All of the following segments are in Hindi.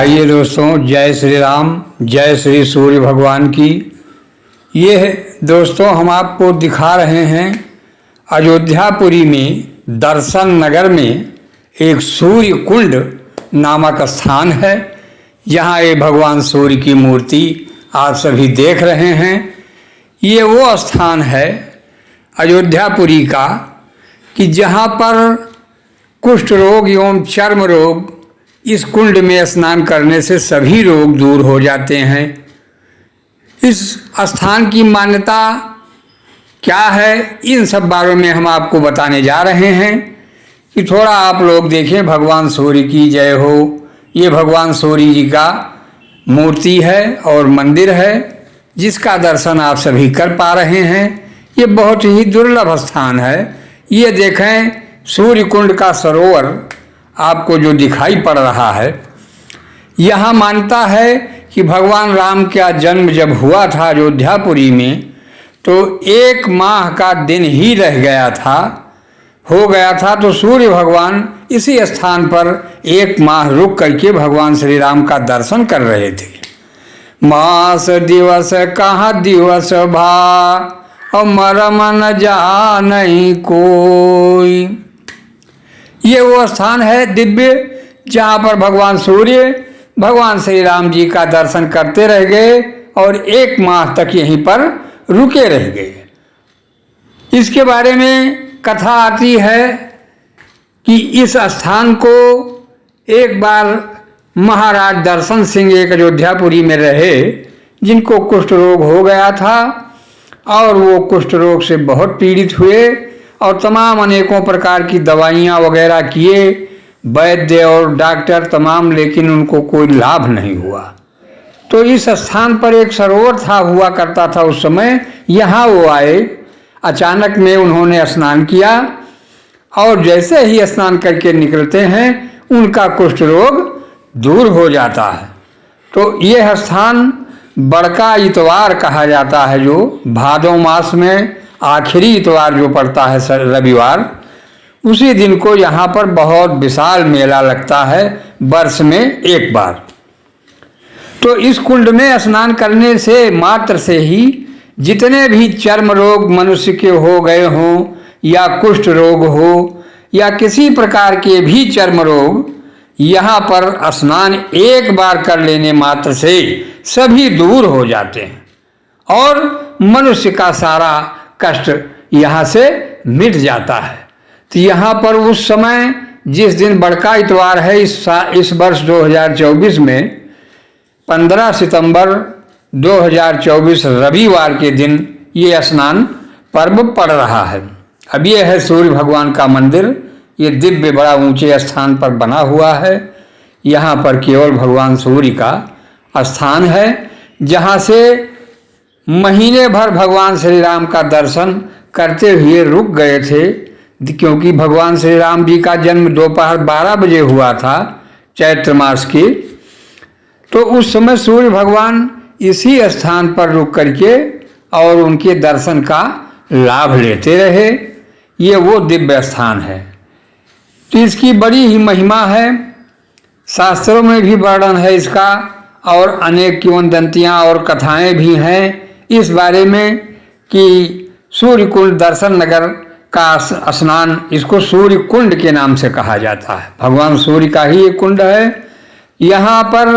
आइए दोस्तों, जय श्री राम, जय श्री सूर्य भगवान की। ये दोस्तों हम आपको दिखा रहे हैं अयोध्यापुरी में दर्शन नगर में एक सूर्य कुंड नामक स्थान है। यहाँ ये भगवान सूर्य की मूर्ति आप सभी देख रहे हैं। ये वो स्थान है अयोध्यापुरी का कि जहाँ पर कुष्ठ रोग एवं चर्म रोग इस कुंड में स्नान करने से सभी रोग दूर हो जाते हैं। इस स्थान की मान्यता क्या है, इन सब बारों में हम आपको बताने जा रहे हैं कि थोड़ा आप लोग देखें। भगवान सूर्य की जय हो। ये भगवान सूर्य जी का मूर्ति है और मंदिर है जिसका दर्शन आप सभी कर पा रहे हैं। ये बहुत ही दुर्लभ स्थान है। ये देखें, सूर्य कुंड का सरोवर आपको जो दिखाई पड़ रहा है। यहाँ मानता है कि भगवान राम का जन्म जब हुआ था अयोध्यापुरी में, तो 1 माह का दिन ही रह गया था, हो गया था। तो सूर्य भगवान इसी स्थान पर 1 माह रुक करके भगवान श्री राम का दर्शन कर रहे थे। मास दिवस कहाँ दिवस भा और मरम न जा नहीं कोई। ये वो स्थान है दिव्य जहाँ पर भगवान सूर्य भगवान श्री राम जी का दर्शन करते रह गए और 1 माह तक यहीं पर रुके रह गए। इसके बारे में कथा आती है कि इस स्थान को एक बार महाराज दर्शन सिंह एक अयोध्यापुरी में रहे, जिनको कुष्ठ रोग हो गया था और वो कुष्ठ रोग से बहुत पीड़ित हुए और तमाम अनेकों प्रकार की दवाइयाँ वगैरह किए, वैद्य और डॉक्टर तमाम, लेकिन उनको कोई लाभ नहीं हुआ। तो इस स्थान पर एक सरोवर था, हुआ करता था उस समय। यहाँ वो आए, अचानक में उन्होंने स्नान किया और जैसे ही स्नान करके निकलते हैं उनका कुष्ठ रोग दूर हो जाता है। तो यह स्थान बड़का इतवार कहा जाता है, जो भादो मास में आखिरी इतवार जो पड़ता है रविवार, उसी दिन को यहाँ पर बहुत विशाल मेला लगता है, वर्ष में 1 बार। तो इस कुंड में स्नान करने से मात्र से ही जितने भी चर्म रोग मनुष्य के हो गए हों या कुष्ठ रोग हो या किसी प्रकार के भी चर्म रोग, यहाँ पर स्नान 1 बार कर लेने मात्र से सभी दूर हो जाते हैं और मनुष्य का सारा कष्ट यहाँ से मिट जाता है। तो यहाँ पर उस समय जिस दिन बड़का इतवार है, इस वर्ष 2024 में 15 सितंबर 2024 रविवार के दिन ये स्नान पर्व पड़ रहा है। अब ये है सूर्य भगवान का मंदिर। ये दिव्य बड़ा ऊंचे स्थान पर बना हुआ है। यहाँ पर केवल भगवान सूर्य का स्थान है, जहाँ से महीने भर भगवान श्री राम का दर्शन करते हुए रुक गए थे, क्योंकि भगवान श्री राम जी का जन्म दोपहर 12 बजे हुआ था चैत्र मास के। तो उस समय सूर्य भगवान इसी स्थान पर रुक करके और उनके दर्शन का लाभ लेते रहे। ये वो दिव्य स्थान है। तो इसकी बड़ी ही महिमा है, शास्त्रों में भी वर्णन है इसका और अनेक किंवदंतियाँ और कथाएं भी हैं इस बारे में कि सूर्य कुंड दर्शन नगर का स्नान, इसको सूर्य कुंड के नाम से कहा जाता है। भगवान सूर्य का ही एक कुंड है। यहाँ पर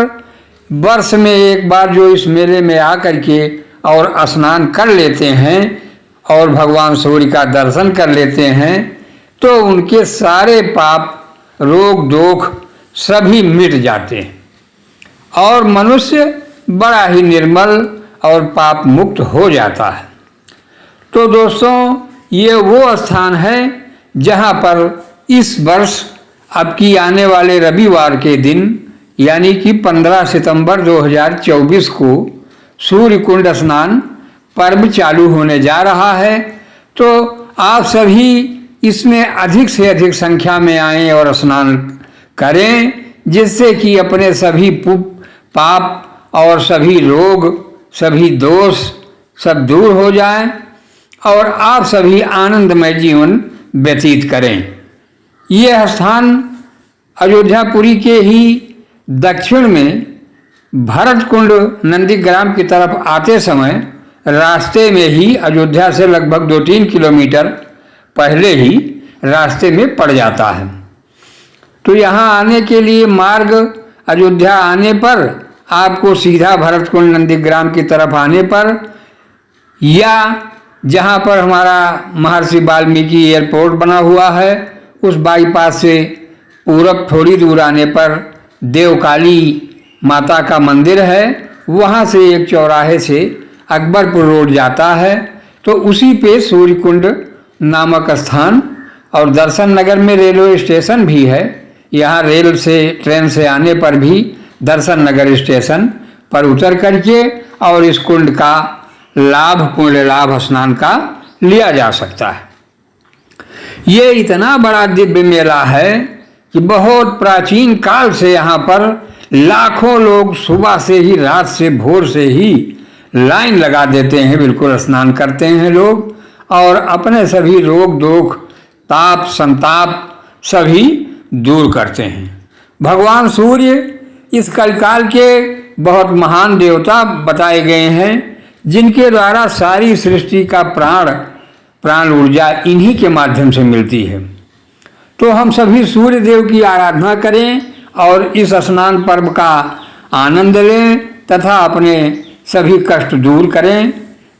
वर्ष में 1 बार जो इस मेले में आकर के और स्नान कर लेते हैं और भगवान सूर्य का दर्शन कर लेते हैं, तो उनके सारे पाप रोग दोख सभी मिट जाते हैं और मनुष्य बड़ा ही निर्मल और पाप मुक्त हो जाता है। तो दोस्तों, ये वो स्थान है जहाँ पर इस वर्ष अब की आने वाले रविवार के दिन यानी कि 15 सितंबर 2024 को सूर्य कुंड स्नान पर्व चालू होने जा रहा है। तो आप सभी इसमें अधिक से अधिक संख्या में आएं और स्नान करें, जिससे कि अपने सभी पाप और सभी रोग, सभी दोष सब दूर हो जाएं और आप सभी आनंदमय जीवन व्यतीत करें। यह स्थान अयोध्यापुरी के ही दक्षिण में भरतकुंड नंदीग्राम की तरफ आते समय रास्ते में ही अयोध्या से लगभग 2-3 किलोमीटर पहले ही रास्ते में पड़ जाता है। तो यहाँ आने के लिए मार्ग अयोध्या आने पर आपको सीधा भरतकुंड नंदीग्राम की तरफ आने पर या जहाँ पर हमारा महर्षि वाल्मीकि एयरपोर्ट बना हुआ है उस बाईपास से पूरब थोड़ी दूर आने पर देवकाली माता का मंदिर है। वहाँ से एक चौराहे से अकबरपुर रोड जाता है तो उसी पे सूर्यकुंड नामक स्थान और दर्शन नगर में रेलवे स्टेशन भी है। यहाँ रेल से ट्रेन से आने पर भी दर्शन नगर स्टेशन पर उतर करके और इस कुंड का लाभ पुण्य लाभ स्नान का लिया जा सकता है। ये इतना बड़ा दिव्य मेला है कि बहुत प्राचीन काल से यहाँ पर लाखों लोग सुबह से ही रात से भोर से ही लाइन लगा देते हैं, बिल्कुल स्नान करते हैं लोग और अपने सभी रोग दोख ताप संताप सभी दूर करते हैं। भगवान सूर्य इस कलिकाल के बहुत महान देवता बताए गए हैं जिनके द्वारा सारी सृष्टि का प्राण ऊर्जा इन्हीं के माध्यम से मिलती है। तो हम सभी सूर्य देव की आराधना करें और इस स्नान पर्व का आनंद लें तथा अपने सभी कष्ट दूर करें।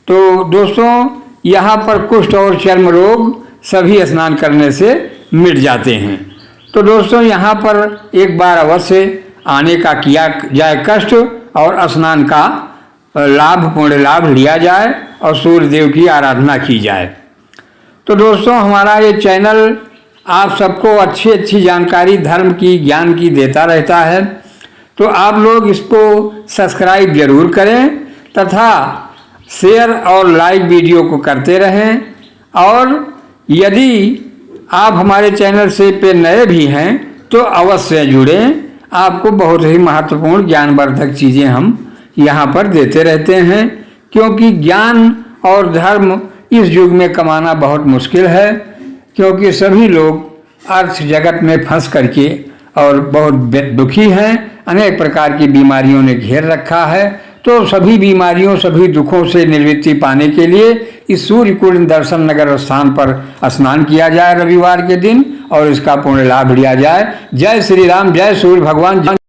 तो दोस्तों यहाँ पर कुष्ठ और चर्म रोग सभी स्नान करने से मिट जाते हैं। तो दोस्तों यहाँ पर एक बार अवश्य आने का किया जाए कष्ट और स्नान का लाभ पुण्य लाभ लिया जाए और सूर्य देव की आराधना की जाए। तो दोस्तों हमारा ये चैनल आप सबको अच्छी जानकारी धर्म की ज्ञान की देता रहता है। तो आप लोग इसको सब्सक्राइब जरूर करें तथा शेयर और लाइक वीडियो को करते रहें। और यदि आप हमारे चैनल से पे नए भी हैं तो अवश्य जुड़ें। आपको बहुत ही महत्वपूर्ण ज्ञानवर्धक चीज़ें हम यहाँ पर देते रहते हैं क्योंकि ज्ञान और धर्म इस युग में कमाना बहुत मुश्किल है क्योंकि सभी लोग अर्थ जगत में फंस करके और बहुत दुखी हैं। अनेक प्रकार की बीमारियों ने घेर रखा है। तो सभी बीमारियों सभी दुखों से निवृत्ति पाने के लिए इस सूर्यकुंड दर्शन नगर स्थान पर स्नान किया जाए रविवार के दिन और इसका पुण्य लाभ लिया जाए। जय श्री राम, जय सूर्य भगवान।